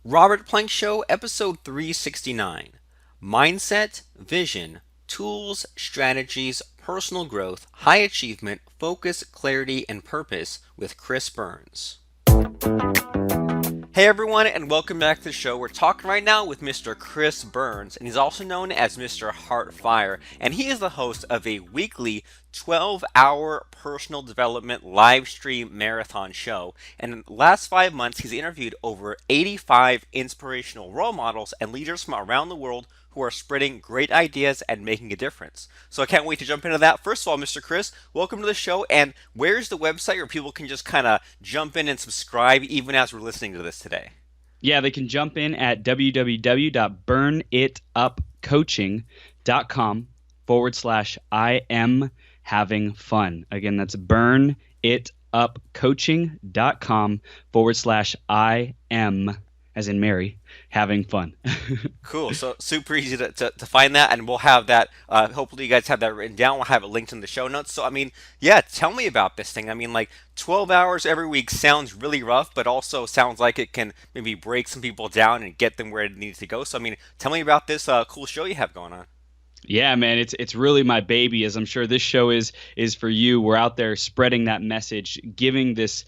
Robert Plank Show, episode 369. Mindset, Vision, Tools, Strategies, Personal Growth, High Achievement, Focus, Clarity, and Purpose with Chris Burns. Hey everyone, and welcome back to the show. We're talking right now with Mr. Chris Burns, and he's also known as Mr. Heartfire, and he is the host of a weekly 12-hour personal development live stream marathon show. And in the last 5 months, he's interviewed over 85 inspirational role models and leaders from around the world who are spreading great ideas and making a difference. So I can't wait to jump into that. First of all, Mr. Chris, welcome to the show. And where's the website where people can just kind of jump in and subscribe even as we're listening to this today? Yeah, they can jump in at www.burnitupcoaching.com/I am having fun. Again, that's burnitupcoaching.com/I am, as in Mary, having fun. Cool. So super easy to find that, and we'll have that. Hopefully, you guys have that written down. We'll have it linked in the show notes. So, I mean, yeah, tell me about this thing. I mean, like 12 hours every week sounds really rough, but also sounds like it can maybe break some people down and get them where it needs to go. So, I mean, tell me about this cool show you have going on. Yeah, man, it's really my baby, as I'm sure this show is for you. We're out there spreading that message, giving this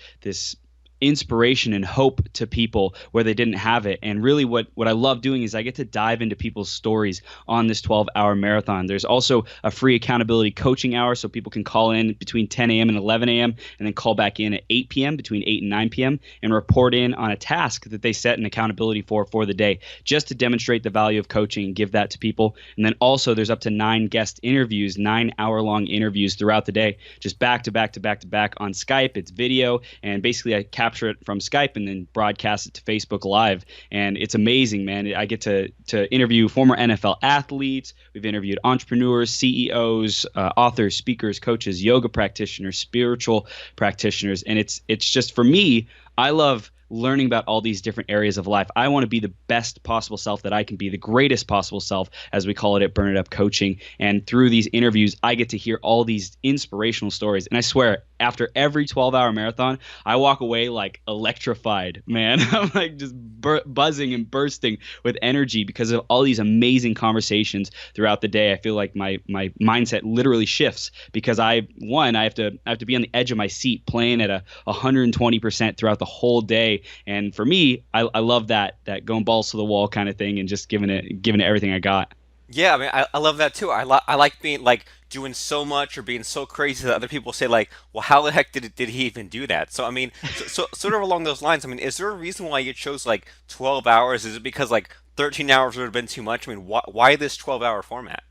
inspiration and hope to people where they didn't have it. And really what I love doing is I get to dive into people's stories on this 12-hour marathon. There's also a free accountability coaching hour, so people can call in between 10 a.m. and 11 a.m. and then call back in at 8 p.m., between 8 and 9 p.m., and report in on a task that they set an accountability for the day, just to demonstrate the value of coaching and give that to people. And then also there's up to 9 guest interviews, 9-hour-long interviews throughout the day, just back to back to back to back on Skype. It's video, and basically I capture it from Skype and then broadcast it to Facebook Live. And it's amazing, man. I get to interview former NFL athletes. We've interviewed entrepreneurs, CEOs, authors, speakers, coaches, yoga practitioners, spiritual practitioners. And it's just, for me, I love learning about all these different areas of life. I want to be the best possible self that I can be, the greatest possible self, as we call it at Burn It Up Coaching. And through these interviews, I get to hear all these inspirational stories. And I swear, after every 12-hour marathon, I walk away like electrified, man. I'm like just buzzing and bursting with energy because of all these amazing conversations throughout the day. I feel like my mindset literally shifts because I have to be on the edge of my seat, playing at 120% throughout the whole day. And for me, I love that going balls to the wall kind of thing and just giving it everything I got. Yeah, I mean, I love that too. I like being like doing so much or being so crazy that other people say like, well, how the heck did he even do that? So I mean, so sort of along those lines. I mean, is there a reason why you chose like 12 hours? Is it because like 13 hours would have been too much? I mean, why this 12-hour format?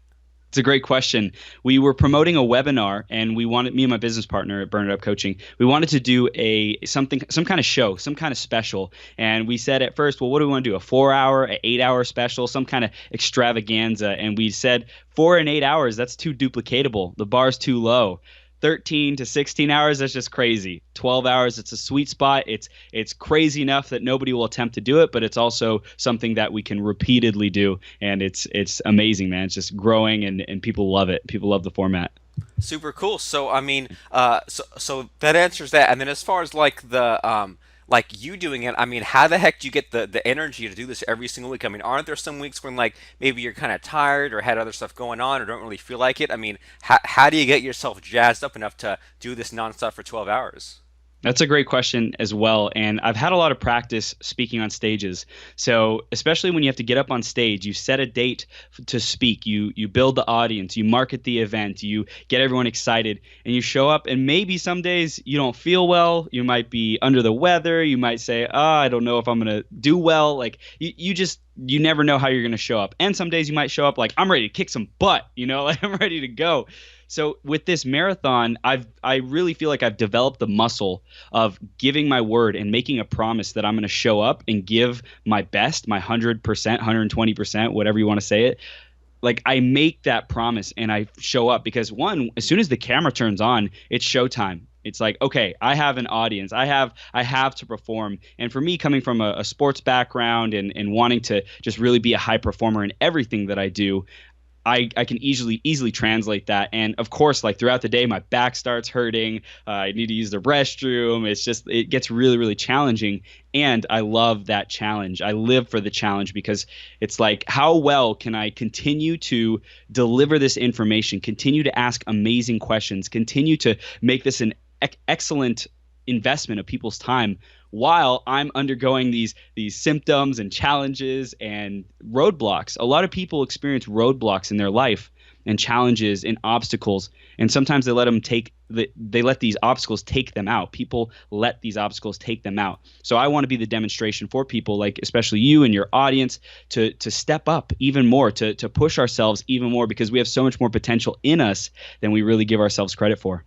It's a great question. We were promoting a webinar, and we wanted, me and my business partner at Burn It Up Coaching, we wanted to do some kind of show, some kind of special. And we said at first, well, what do we want to do? A 4-hour, an 8-hour special, some kind of extravaganza. And we said 4 and 8 hours, that's too duplicatable. The bar's too low. 13 to 16 hours, that's just crazy. 12 hours, it's a sweet spot. It's crazy enough that nobody will attempt to do it, but it's also something that we can repeatedly do. And it's amazing, man. It's just growing, and people love it. People love the format. Super cool. So I mean, so that answers that. And then as far as like you doing it, I mean, how the heck do you get the energy to do this every single week? I mean, aren't there some weeks when like maybe you're kind of tired or had other stuff going on or don't really feel like it? I mean, how do you get yourself jazzed up enough to do this nonstop for 12 hours? That's a great question as well. And I've had a lot of practice speaking on stages. So especially when you have to get up on stage, you set a date to speak, you build the audience, you market the event, you get everyone excited, and you show up. And maybe some days you don't feel well. You might be under the weather. You might say, I don't know if I'm going to do well. Like you never know how you're going to show up. And some days you might show up like, I'm ready to kick some butt, like I'm ready to go. So with this marathon, I really feel like I've developed the muscle of giving my word and making a promise that I'm going to show up and give my best, my 100%, 120%, whatever you want to say it. Like I make that promise and I show up because one, as soon as the camera turns on, it's showtime. It's like, okay, I have an audience. I have to perform. And for me, coming from a sports background and wanting to just really be a high performer in everything that I do, I can easily translate that. And of course, like throughout the day, my back starts hurting. I need to use the restroom. It's just, it gets really challenging. And I love that challenge. I live for the challenge because it's like, how well can I continue to deliver this information, continue to ask amazing questions, continue to make this an excellent investment of people's time while I'm undergoing these symptoms and challenges and roadblocks. A lot of people experience roadblocks in their life and challenges and obstacles, and sometimes they let these obstacles take them out. People let these obstacles take them out. So I want to be the demonstration for people, like especially you and your audience, to step up even more, to push ourselves even more, because we have so much more potential in us than we really give ourselves credit for.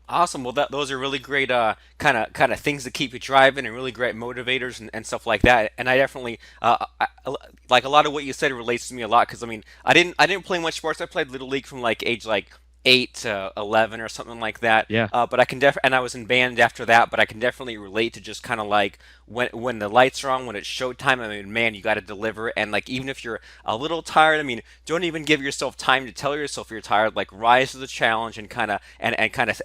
Awesome. Well, those are really great kind of things to keep you driving and really great motivators and stuff like that. And I definitely like a lot of what you said relates to me a lot because I mean I didn't play much sports. I played little league from like age like 8 to 11 or something like that. Yeah. But I can and I was in band after that. But I can definitely relate to just kind of like when the lights are on, when it's showtime. I mean, man, you got to deliver. And like even if you're a little tired, I mean, don't even give yourself time to tell yourself you're tired. Like rise to the challenge and kind of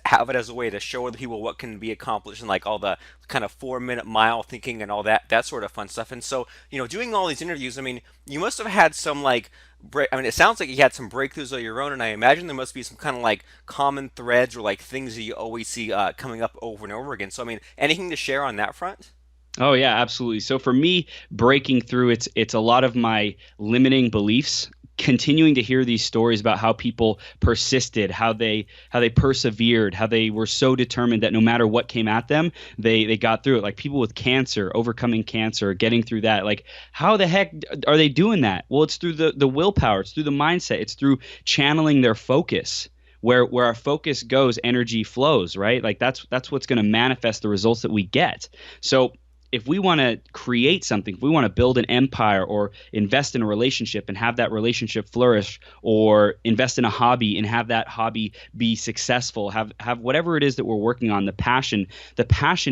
have it as a way to show other people what can be accomplished and like all the kind of 4 minute mile thinking and all that sort of fun stuff. And so doing all these interviews, I mean, you must have had some like I mean, it sounds like you had some breakthroughs of your own, and I imagine there must be some kind of like common threads or like things that you always see coming up over and over again. So, I mean, anything to share on that front? Oh yeah, absolutely. So for me, breaking through, it's a lot of my limiting beliefs. Continuing to hear these stories about how people persisted, how they persevered, how they were so determined that no matter what came at them, they got through it. Like people with cancer, overcoming cancer, getting through that. Like how the heck are they doing that? Well, it's through the willpower, it's through the mindset, it's through channeling their focus. Where our focus goes, energy flows, right? Like that's what's going to manifest the results that we get. So if we want to create something, if we want to build an empire or invest in a relationship and have that relationship flourish, or invest in a hobby and have that hobby be successful, have whatever it is that we're working on, the passion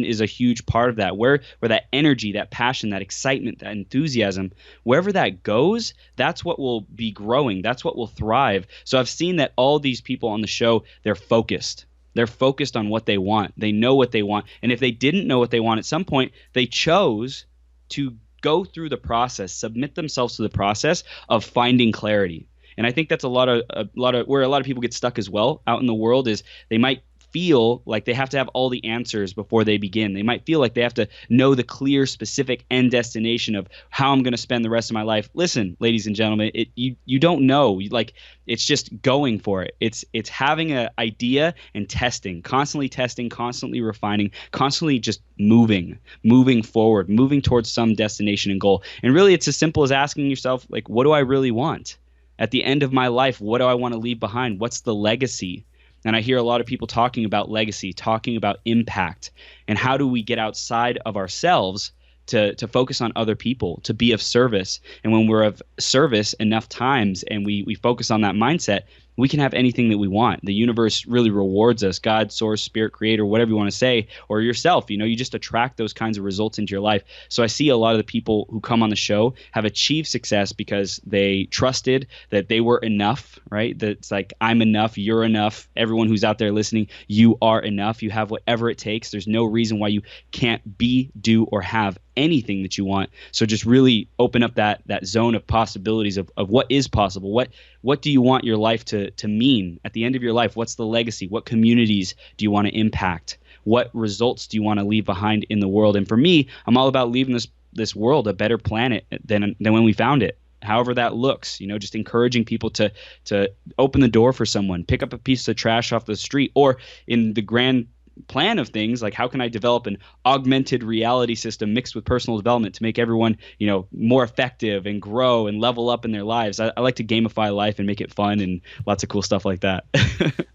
is a huge part of that. Where that energy, that passion, that excitement, that enthusiasm, wherever that goes, that's what will be growing. That's what will thrive. So I've seen that all these people on the show, they're focused. They're focused on what they want. They know what they want. And if they didn't know what they want at some point, they chose to go through the process, submit themselves to the process of finding clarity. And I think that's a lot of where a lot of people get stuck as well out in the world is they might feel like they have to have all the answers before they begin. They might feel like they have to know the clear, specific end destination of how I'm going to spend the rest of my life. Listen, ladies and gentlemen, you don't know. Like it's just going for it. It's having an idea and testing, constantly refining, constantly just moving forward, moving towards some destination and goal. And really, it's as simple as asking yourself, like, what do I really want? At the end of my life, what do I want to leave behind? What's the legacy? And I hear a lot of people talking about legacy, talking about impact, and how do we get outside of ourselves to focus on other people, to be of service. And when we're of service enough times and we focus on that mindset, we can have anything that we want. The universe really rewards us. God, source, spirit, creator, whatever you want to say, or yourself, you just attract those kinds of results into your life. So I see a lot of the people who come on the show have achieved success because they trusted that they were enough, right? That it's like, I'm enough, you're enough. Everyone who's out there listening, you are enough. You have whatever it takes. There's no reason why you can't be, do, or have anything that you want. So just really open up that zone of possibilities of what is possible. What do you want your life to mean at the end of your life? What's the legacy? What communities do you want to impact? What results do you want to leave behind in the world? And for me, I'm all about leaving this world a better planet than when we found it. However that looks, just encouraging people to open the door for someone, pick up a piece of trash off the street, or in the grand plan of things, like how can I develop an augmented reality system mixed with personal development to make everyone more effective and grow and level up in their lives. I like to gamify life and make it fun and lots of cool stuff like that.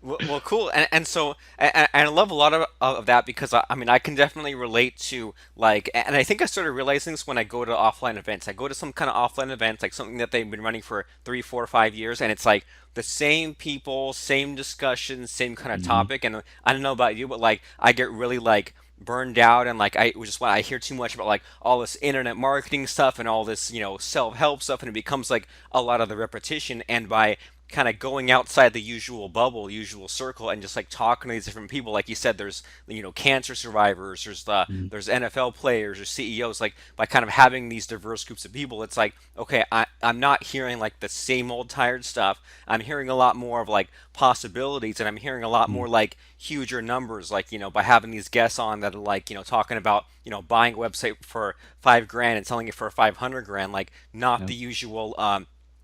Well, cool, and so and I love a lot of that because I mean I can definitely relate to like, and I think I started realizing this when I go to offline events. I go to some kind of offline events, like something that they've been running for 3, 4, 5 years, and it's like the same people, same discussions, same kind of Mhm. topic. And I don't know about you, but like I get really like burned out and like I just when I hear too much about like all this internet marketing stuff and all this self-help stuff, and it becomes like a lot of the repetition. And by kind of going outside the usual bubble, usual circle, and just like talking to these different people. Like you said, there's cancer survivors, Mm. there's NFL players or CEOs. Like by kind of having these diverse groups of people, it's like okay, I'm not hearing like the same old tired stuff. I'm hearing a lot more of like possibilities, and I'm hearing a lot Mm. more like huger numbers. Like by having these guests on that are like talking about buying a website for 5 grand and selling it for 500 grand, like not Yep. the usual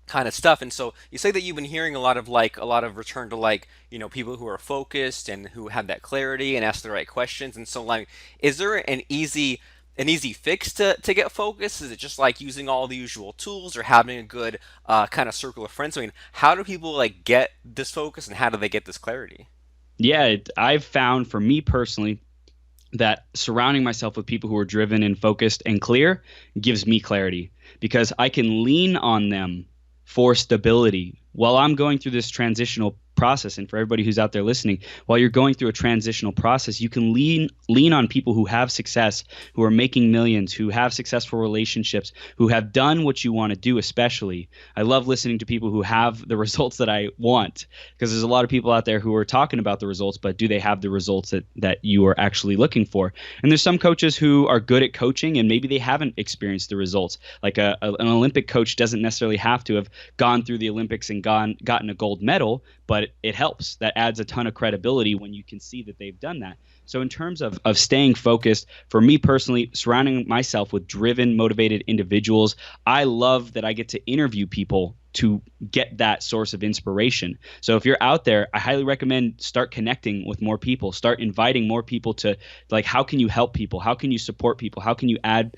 kind of stuff. And so you say that you've been hearing a lot of return to like people who are focused and who have that clarity and ask the right questions. And so like, is there an easy fix to get focused? Is it just like using all the usual tools or having a good kind of circle of friends? I mean, how do people like get this focus and how do they get this clarity? Yeah, I've found for me personally that surrounding myself with people who are driven and focused and clear gives me clarity because I can lean on them for stability while I'm going through this transitional process. And for everybody who's out there listening, while you're going through a transitional process, you can lean on people who have success, who are making millions, who have successful relationships, who have done what you want to do. Especially I love listening to people who have the results that I want, because there's a lot of people out there who are talking about the results, but do they have the results that you are actually looking for? And there's some coaches who are good at coaching and maybe they haven't experienced the results. Like an Olympic coach doesn't necessarily have to have gone through the Olympics and gotten a gold medal, but it helps. That adds a ton of credibility when you can see that they've done that. So in terms of staying focused, for me personally, surrounding myself with driven, motivated individuals, I love that I get to interview people to get that source of inspiration. So if you're out there, I highly recommend start connecting with more people, start inviting more people to, like, how can you help people? How can you support people? How can you add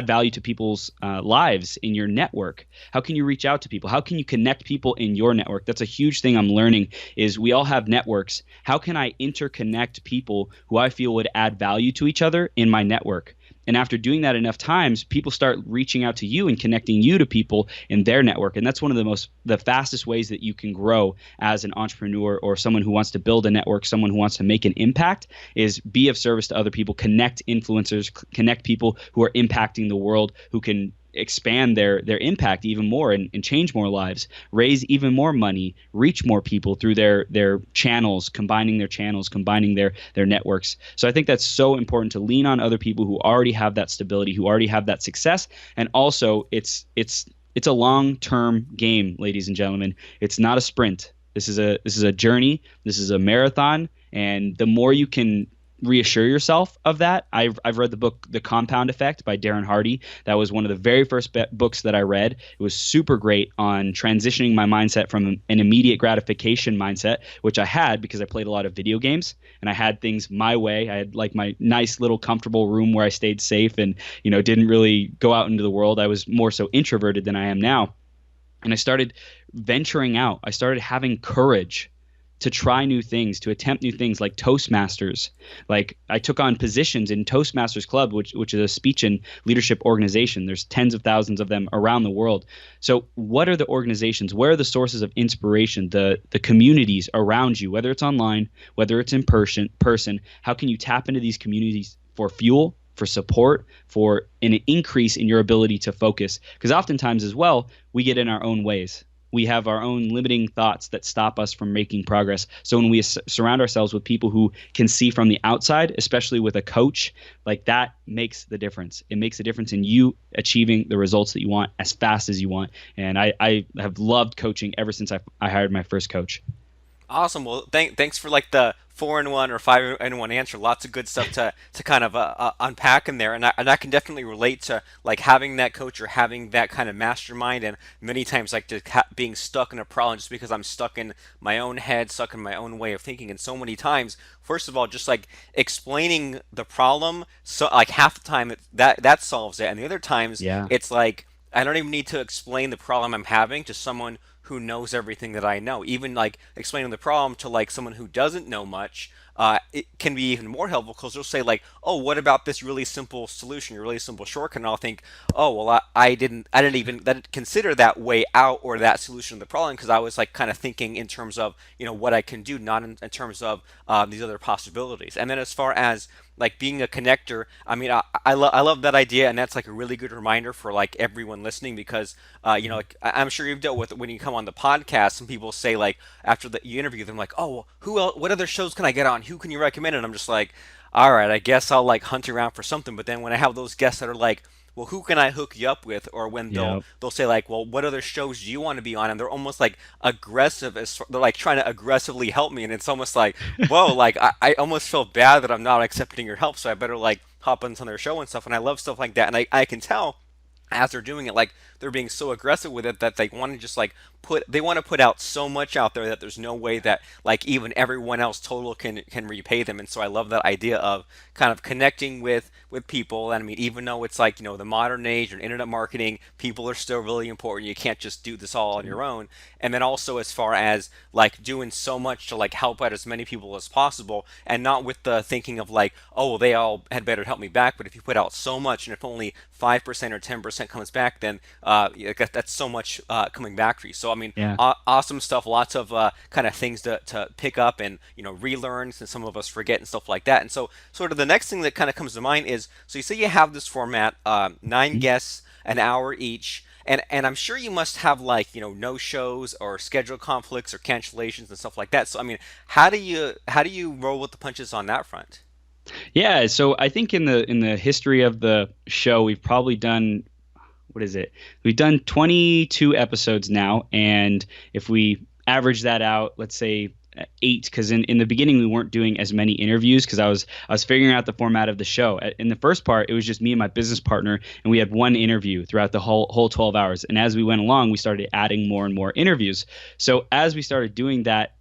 value to people's lives in your network? How can you reach out to people? How can you connect people in your network? That's a huge thing I'm learning is we all have networks. How can I interconnect people who I feel would add value to each other in my network? And after doing that enough times, people start reaching out to you and connecting you to people in their network. And that's one of the fastest ways that you can grow as an entrepreneur or someone who wants to build a network, someone who wants to make an impact, is be of service to other people, connect influencers, connect people who are impacting the world, who can expand their impact even more and change more lives, raise even more money, reach more people through their channels, combining their networks. So I think that's so important to lean on other people who already have that stability, who already have that success. And also it's a long-term game, ladies and gentlemen. It's not a sprint. This is a journey. This is a marathon. And the more you can reassure yourself of that. I've read the book The Compound Effect by Darren Hardy. That was one of the very first books that I read. It was super great on transitioning my mindset from an immediate gratification mindset, which I had because I played a lot of video games and I had things my way. I had like my nice little comfortable room where I stayed safe and didn't really go out into the world. I was more so introverted than I am now. And I started venturing out. I started having courage to try new things, to attempt new things like Toastmasters. Like I took on positions in Toastmasters Club, which is a speech and leadership organization. There's tens of thousands of them around the world. So what are the organizations? Where are the sources of inspiration, the communities around you, whether it's online, whether it's in person, how can you tap into these communities for fuel, for support, for an increase in your ability to focus? Because oftentimes as well, we get in our own ways. We have our own limiting thoughts that stop us from making progress. So when we surround ourselves with people who can see from the outside, especially with a coach, like that makes the difference. It makes a difference in you achieving the results that you want as fast as you want. And I have loved coaching ever since I hired my first coach. Awesome. Well, thanks for like the 4-in-1 or 5-in-1 answer. Lots of good stuff to kind of unpack in there, and I can definitely relate to like having that coach or having that kind of mastermind, and many times like being stuck in a problem just because I'm stuck in my own head, stuck in my own way of thinking. And so many times, first of all, just like explaining the problem, so like half the time that solves it, and the other times Yeah. it's like I don't even need to explain the problem I'm having to someone who knows everything that I know. Even like explaining the problem to like someone who doesn't know much, it can be even more helpful because they'll say like, "Oh, what about this really simple solution, a really simple shortcut?" And I'll think, "Oh, well, I didn't even consider that way out or that solution to the problem because I was like kind of thinking in terms of what I can do, not in terms of these other possibilities." And then as far as like being a connector. I mean, I love that idea, and that's like a really good reminder for like everyone listening because like I'm sure you've dealt with it when you come on the podcast. Some people say like after you interview them, like, oh, well, who else? What other shows can I get on? Who can you recommend? And I'm just like, all right, I guess I'll like hunt around for something. But then when I have those guests that are like, well, who can I hook you up with? Or when Yeah. they'll say like, well, what other shows do you want to be on? And they're almost like aggressive as they're like trying to aggressively help me, and it's almost like, whoa, like I almost feel bad that I'm not accepting your help, so I better like hop on their show and stuff. And I love stuff like that, and I can tell as they're doing it, like they're being so aggressive with it that they want to just like they want to put out so much out there that there's no way that like even everyone else total can repay them. And so I love that idea of kind of connecting with people. And I mean, even though it's like the modern age and internet marketing, people are still really important. You can't just do this all on your own. And then also as far as like doing so much to like help out as many people as possible, and not with the thinking of like, oh, well, they all had better help me back. But if you put out so much, and if only 5% or 10% comes back, then that's so much coming back for you. So I mean, Yeah. awesome stuff. Lots of kind of things to pick up and relearn, since some of us forget and stuff like that. And so sort of the next thing that kind of comes to mind is, so you say you have this format, nine Mhm. guests, an hour each. And I'm sure you must have like no shows or schedule conflicts or cancellations and stuff like that. So I mean, how do you roll with the punches on that front? Yeah, so I think in the history of the show, we've probably done, what is it? We've done 22 episodes now, and if we average that out, let's say eight, because in the beginning we weren't doing as many interviews because I was figuring out the format of the show. In the first part, it was just me and my business partner, and we had one interview throughout the whole 12 hours. And as we went along, we started adding more and more interviews. So as we started doing that,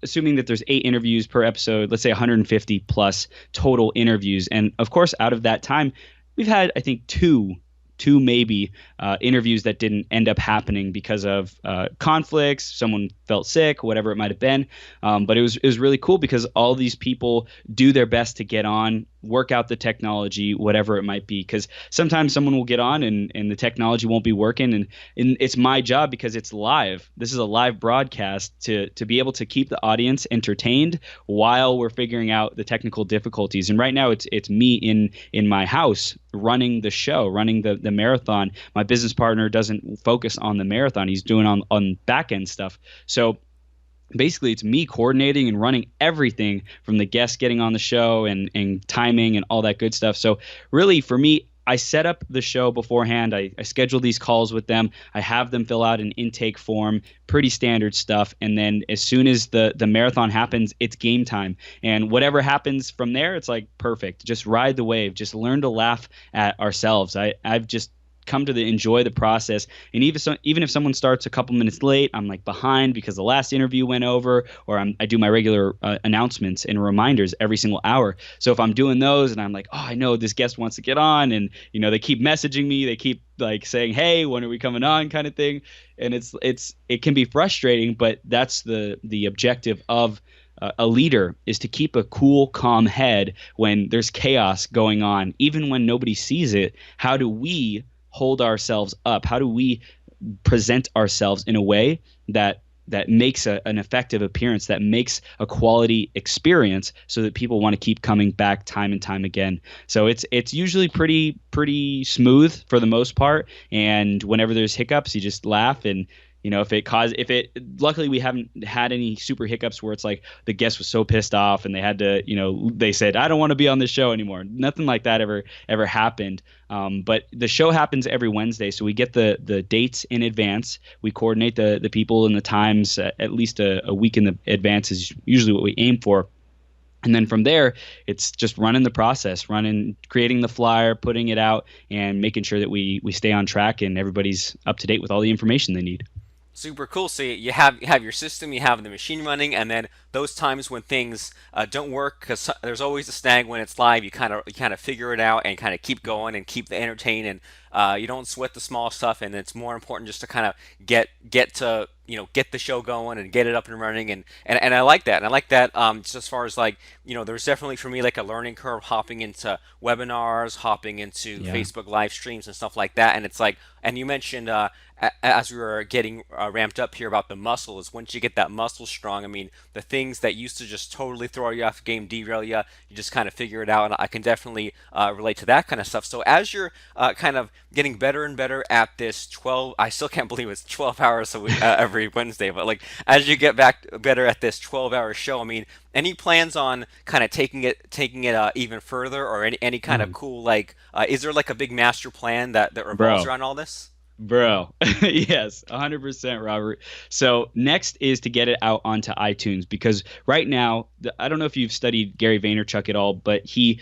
assuming that there's 8 interviews per episode, let's say 150 plus total interviews, and of course, out of that time, we've had, I think, two maybe interviews that didn't end up happening because of conflicts. Someone felt sick, whatever it might have been. But it was really cool because all these people do their best to get on, work out the technology, whatever it might be. Because sometimes someone will get on and the technology won't be working, and it's my job because it's live. This is a live broadcast to be able to keep the audience entertained while we're figuring out the technical difficulties. And right now it's me in my house running the show, running the marathon. My business partner doesn't focus on the marathon. He's doing on back end stuff. So basically it's me coordinating and running everything from the guests getting on the show and timing and all that good stuff. So really for me, I set up the show beforehand. I schedule these calls with them. I have them fill out an intake form, pretty standard stuff. And then as soon as the marathon happens, it's game time. And whatever happens from there, it's like perfect. Just ride the wave. Just learn to laugh at ourselves. I've just come to enjoy the process. And even if someone starts a couple minutes late, I'm like behind because the last interview went over, or I do my regular announcements and reminders every single hour. So if I'm doing those and I'm like, oh, I know this guest wants to get on, and they keep messaging me, they keep like saying, hey, when are we coming on, kind of thing. And it can be frustrating, but that's the objective of a leader, is to keep a cool, calm head when there's chaos going on, even when nobody sees it. How do we hold ourselves up? How do we present ourselves in a way that makes an effective appearance, that makes a quality experience, so that people want to keep coming back time and time again? So it's usually pretty smooth for the most part. And whenever there's hiccups, you just laugh. And if it luckily we haven't had any super hiccups where it's like the guest was so pissed off and they had to, they said, I don't want to be on this show anymore. Nothing like that ever happened. But the show happens every Wednesday, so we get the dates in advance. We coordinate the people and the times at least a week in the advance is usually what we aim for. And then from there, it's just running the process, creating the flyer, putting it out, and making sure that we stay on track and everybody's up to date with all the information they need. Super cool. So you have your system, you have the machine running, and then those times when things don't work, because there's always a snag when it's live. You kind of figure it out and kind of keep going and keep the entertain and You don't sweat the small stuff, and it's more important just to kind of get to get the show going and get it up and running, and I like that. And I like that just as far as like there's definitely for me like a learning curve hopping into webinars, hopping into Yeah. Facebook live streams and stuff like that. And it's like, and you mentioned as we were getting ramped up here about the muscles. Once you get that muscle strong, I mean, the things that used to just totally throw you off the game, derail you, you just kind of figure it out. And I can definitely relate to that kind of stuff. So as you're kind of getting better and better at this 12, I still can't believe it's 12 hours every Wednesday, but like as you get back better at this 12-hour show, I mean, any plans on kind of taking it even further, or any kind of Oh, cool like is there like a big master plan that revolves bro. around all this? Bro, yes, 100%, Robert. So next is to get it out onto iTunes because right now, I don't know if you've studied Gary Vaynerchuk at all, but he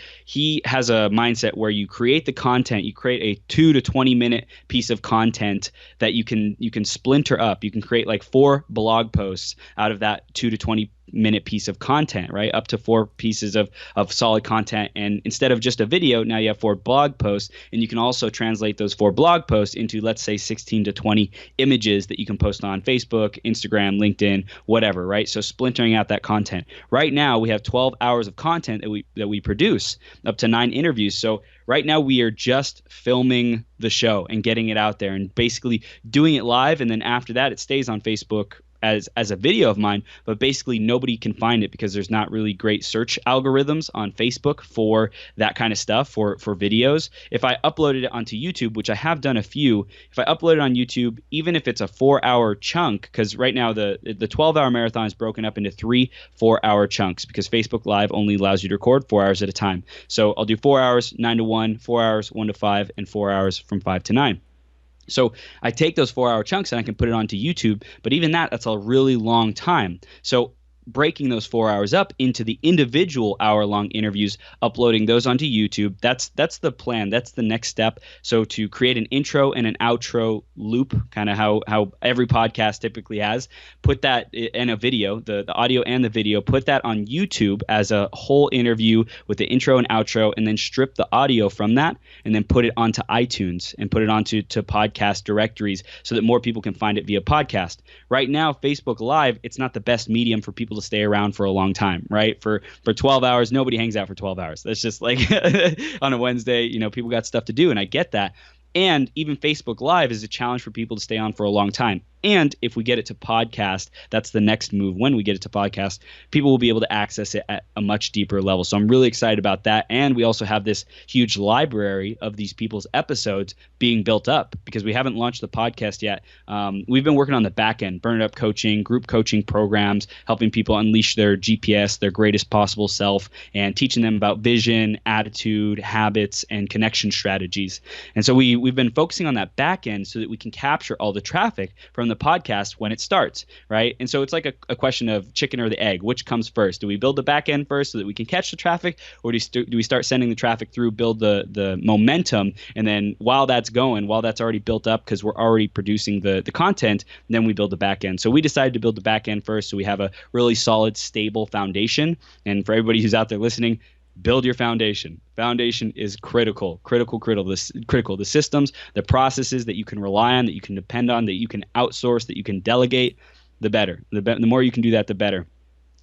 has a mindset where you create the content, you create a 2 to 20 minute piece of content that you can splinter up. You can create like 4 blog posts out of that 2 to 20 minute piece of content, right? Up to 4 pieces of solid content. And instead of just a video, now you have 4 blog posts. And you can also translate those 4 blog posts into, let's say, 16 to 20 images that you can post on Facebook, Instagram, LinkedIn, whatever, right? So splintering out that content. Right now, we have 12 hours of content that we produce, up to 9 interviews. So right now we are just filming the show and getting it out there and basically doing it live. And then after that, it stays on Facebook as a video of mine, but basically nobody can find it because there's not really great search algorithms on Facebook for that kind of stuff for videos. If I uploaded it onto YouTube, which I have done a few, if I upload it on YouTube, even if it's a 4 hour chunk, because right now the 12-hour marathon is broken up into 3 4-hour chunks because Facebook Live only allows you to record 4 hours at a time. So I'll do 4 hours, 9 to 1, 4 hours, 1 to 5, and 4 hours from 5 to 9. So I take those 4 hour chunks and I can put it onto YouTube, but even that's a really long time. So breaking those 4 hours up into the individual hour-long interviews, uploading those onto YouTube. That's the plan. That's the next step. So to create an intro and an outro loop, kind of how every podcast typically has, put that in a video, the audio and the video, put that on YouTube as a whole interview with the intro and outro, and then strip the audio from that, and then put it onto iTunes and put it onto podcast directories so that more people can find it via podcast. Right now, Facebook Live, it's not the best medium for people to stay around for a long time, right? For 12 hours, nobody hangs out for 12 hours. That's just like on a Wednesday, people got stuff to do, and I get that. And even Facebook Live is a challenge for people to stay on for a long time. And if we get it to podcast, that's the next move. When we get it to podcast, people will be able to access it at a much deeper level. So I'm really excited about that. And we also have this huge library of these people's episodes being built up because we haven't launched the podcast yet. We've been working on the back end, burn it up coaching, group coaching programs, helping people unleash their GPS, their greatest possible self, and teaching them about vision, attitude, habits, and connection strategies. And so we've been focusing on that back end so that we can capture all the traffic from the podcast when it starts, right? And so it's like a question of chicken or the egg. Which comes first? Do we build the back end first so that we can catch the traffic, or do we start sending the traffic through, build the momentum, and then while that's going, while that's already built up because we're already producing the content, then we build the back end. So we decided to build the back end first so we have a really solid, stable foundation. And for everybody who's out there listening, build your foundation. Foundation is critical. The systems, the processes that you can rely on, that you can depend on, that you can outsource, that you can delegate, the better. The more you can do that, the better.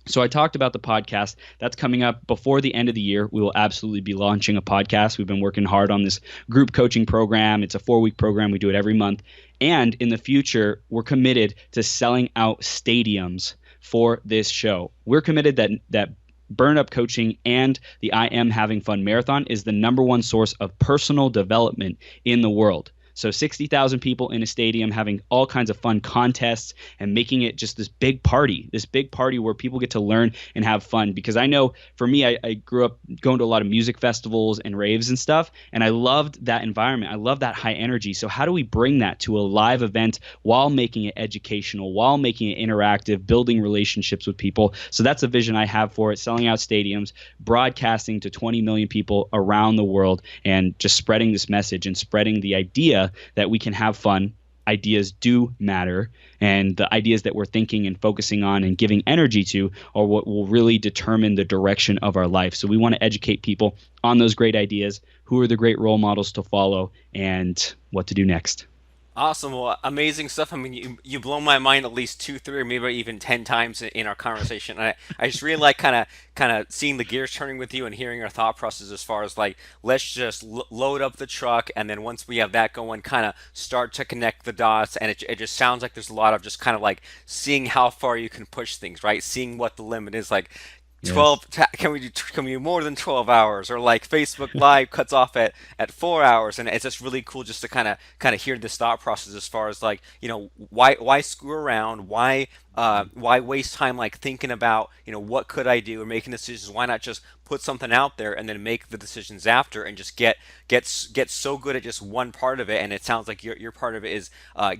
So I talked about the podcast. That's coming up before the end of the year. We will absolutely be launching a podcast. We've been working hard on this group coaching program. It's a 4-week program. We do it every month. And in the future, we're committed to selling out stadiums for this show. We're committed that Burn Up Coaching and the I Am Having Fun Marathon is the #1 source of personal development in the world. So 60,000 people in a stadium having all kinds of fun contests and making it just this big party where people get to learn and have fun. Because I know for me, I grew up going to a lot of music festivals and raves and stuff, and I loved that environment. I love that high energy. So how do we bring that to a live event while making it educational, while making it interactive, building relationships with people? So that's a vision I have for it, selling out stadiums, broadcasting to 20 million people around the world, and just spreading this message and spreading the idea that we can have fun ideas do matter, and the ideas that we're thinking and focusing on and giving energy to are what will really determine the direction of our life. So we want to educate people on those great ideas, who are the great role models to follow, and what to do next. Awesome. Well, amazing stuff. I mean, you blow my mind at least two, three, or maybe even 10 times in our conversation. I just really like kind of seeing the gears turning with you and hearing your thought process as far as like, let's just load up the truck. And then once we have that going, kind of start to connect the dots. And it just sounds like there's a lot of just kind of like seeing how far you can push things, right? Seeing what the limit is like. Yes. 12 can we do more than 12 hours, or like Facebook live cuts off at 4 hours, and it's just really cool just to kind of hear this thought process as far as like, why screw around, why waste time like thinking about, what could I do, or making decisions. Why not just put something out there and then make the decisions after, and just get so good at just one part of it. And it sounds like your part of it is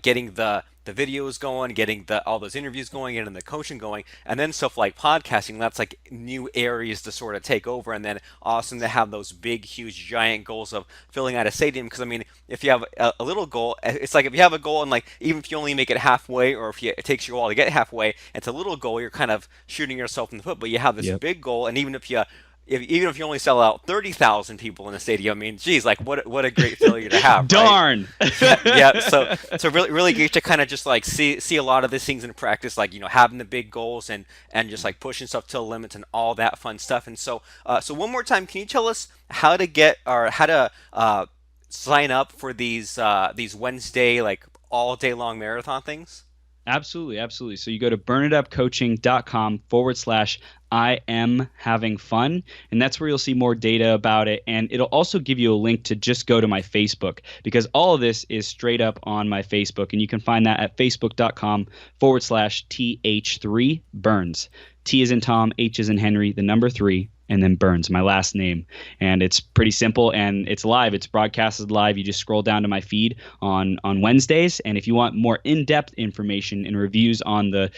getting the videos going, getting all those interviews going, getting the coaching going, and then stuff like podcasting. That's like new areas to sort of take over, and then awesome to have those big, huge, giant goals of filling out a stadium. Because I mean, if you have a little goal, it's like if you have a goal and like even if you only make it halfway, or if it takes you a while to get halfway, it's a little goal. You're kind of shooting yourself in the foot. But you have this Yep. big goal, and even if you only sell out 30,000 people in a stadium, I mean, geez, like what a great failure to have, right? Darn. Yeah, so really get to kind of just like see a lot of these things in practice, like having the big goals and just like pushing stuff to the limits and all that fun stuff. And so one more time, can you tell us how to get or how to sign up for these Wednesday like all day long marathon things? Absolutely, absolutely. So you go to burnitupcoaching.com/. I am having fun. And that's where you'll see more data about it. And it'll also give you a link to just go to my Facebook, because all of this is straight up on my Facebook. And you can find that at facebook.com/TH3 Burns. T is in Tom, H is in Henry, the number 3, and then Burns, my last name. And it's pretty simple, and it's live. It's broadcasted live. You just scroll down to my feed on Wednesdays. And if you want more in-depth information and reviews on the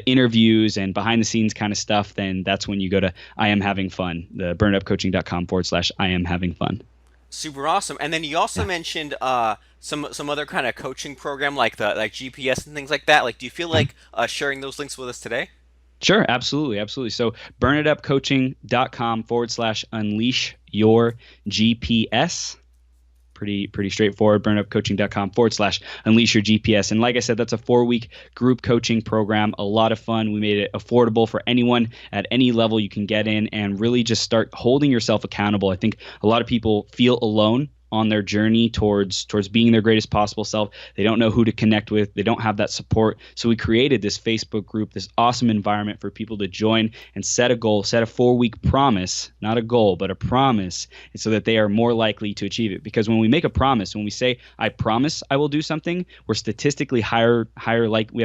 interviews and behind-the-scenes kind of stuff, then that's when you go to I Am Having Fun, the burnitupcoaching.com/I Am Having Fun. Super awesome. And then you also Yeah. mentioned some other kind of coaching program like the like GPS and things like that. Like, do you feel like sharing those links with us today? Sure, absolutely, absolutely. So burnitupcoaching.com/unleash your GPS. Pretty straightforward. Burnitupcoaching.com/unleash your GPS. And like I said, that's a 4-week group coaching program. A lot of fun. We made it affordable for anyone at any level you can get in, and really just start holding yourself accountable. I think a lot of people feel alone on their journey towards being their greatest possible self. They don't know who to connect with. They don't have that support. So we created this Facebook group, this awesome environment for people to join and set a goal, set a 4-week promise, not a goal, but a promise, so that they are more likely to achieve it. Because when we make a promise, when we say, I promise I will do something, we have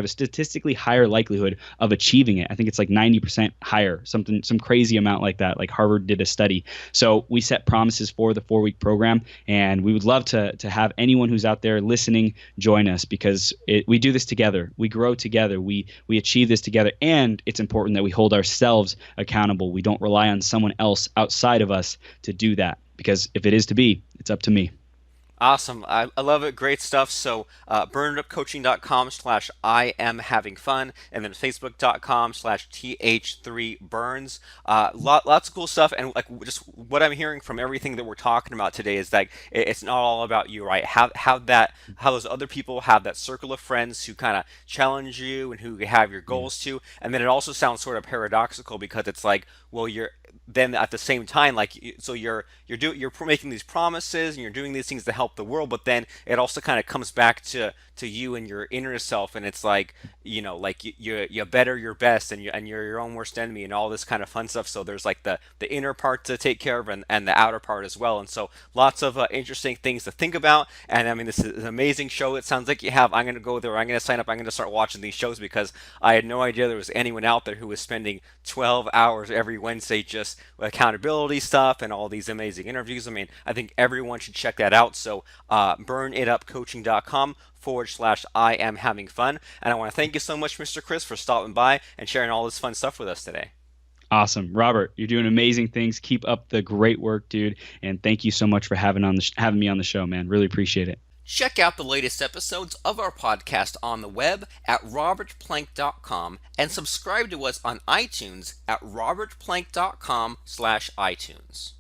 a statistically higher likelihood of achieving it. I think it's like 90% higher, some crazy amount like that. Like Harvard did a study. So we set promises for the 4-week program. And we would love to have anyone who's out there listening join us, because we do this together. We grow together. We achieve this together. And it's important that we hold ourselves accountable. We don't rely on someone else outside of us to do that, because if it is to be, it's up to me. Awesome. I love it. Great stuff. So, burnitupcoaching.com/I am having fun, and then facebook.com/th3burns. Lots of cool stuff. And like just what I'm hearing from everything that we're talking about today is that it's not all about you, right? How those other people have that circle of friends who kind of challenge you and who have your Yeah. goals too. And then it also sounds sort of paradoxical because it's like, well, you're then at the same time, like, so you're making these promises and you're doing these things to help the world, but then it also kind of comes back to you and your inner self, and it's like, like you better your best, and you're your own worst enemy and all this kind of fun stuff. So there's like the inner part to take care of, and the outer part as well. And so lots of interesting things to think about. And I mean, this is an amazing show. It sounds like you have. I'm going to go there. I'm going to sign up. I'm going to start watching these shows, because I had no idea there was anyone out there who was spending 12 hours every Wednesday just accountability stuff and all these amazing interviews. I mean, I think everyone should check that out. So burnitupcoaching.com/I am having fun. And I want to thank you so much, Mr. Chris, for stopping by and sharing all this fun stuff with us today. Awesome. Robert, you're doing amazing things. Keep up the great work, dude. And thank you so much for having me on the show, man. Really appreciate it. Check out the latest episodes of our podcast on the web at robertplank.com and subscribe to us on iTunes at robertplank.com/iTunes.